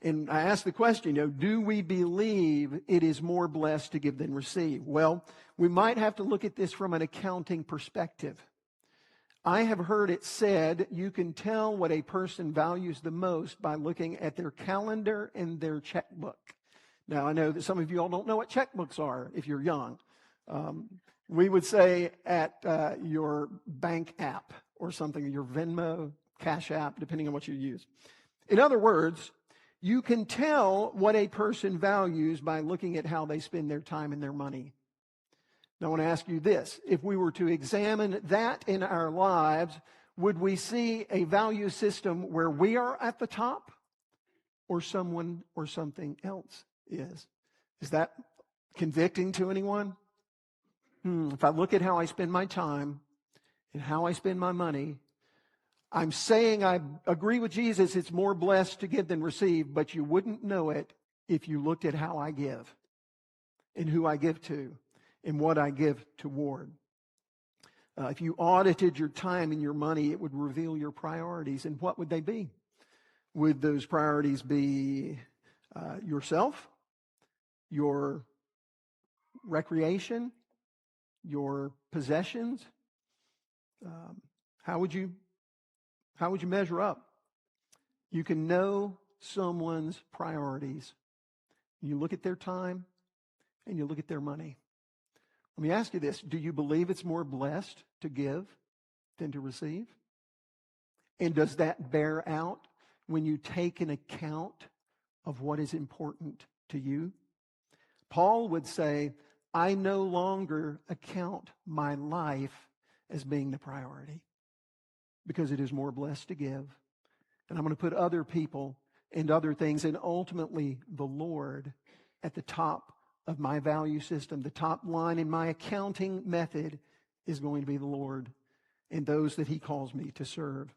And I ask the question, do we believe it is more blessed to give than receive? Well, we might have to look at this from an accounting perspective. I have heard it said you can tell what a person values the most by looking at their calendar and their checkbook. Now, I know that some of you all don't know what checkbooks are if you're young. We would say at your bank app or something, your Venmo, Cash App, depending on what you use. In other words, you can tell what a person values by looking at how they spend their time and their money. Now, I want to ask you this. If we were to examine that in our lives, would we see a value system where we are at the top or someone or something else is? Is that convicting to anyone? If I look at how I spend my time and how I spend my money, I'm saying I agree with Jesus, it's more blessed to give than receive, but you wouldn't know it if you looked at how I give and who I give to and what I give toward. If you audited your time and your money, it would reveal your priorities. And what would they be? Would those priorities be yourself, your recreation, your possessions? How would you measure up? You can know someone's priorities. You look at their time and you look at their money. Let me ask you this. Do you believe it's more blessed to give than to receive? And does that bear out when you take an account of what is important to you? Paul would say, I no longer account my life as being the priority because it is more blessed to give. And I'm going to put other people and other things and ultimately the Lord at the top of my value system. The top line in my accounting method is going to be the Lord and those that He calls me to serve.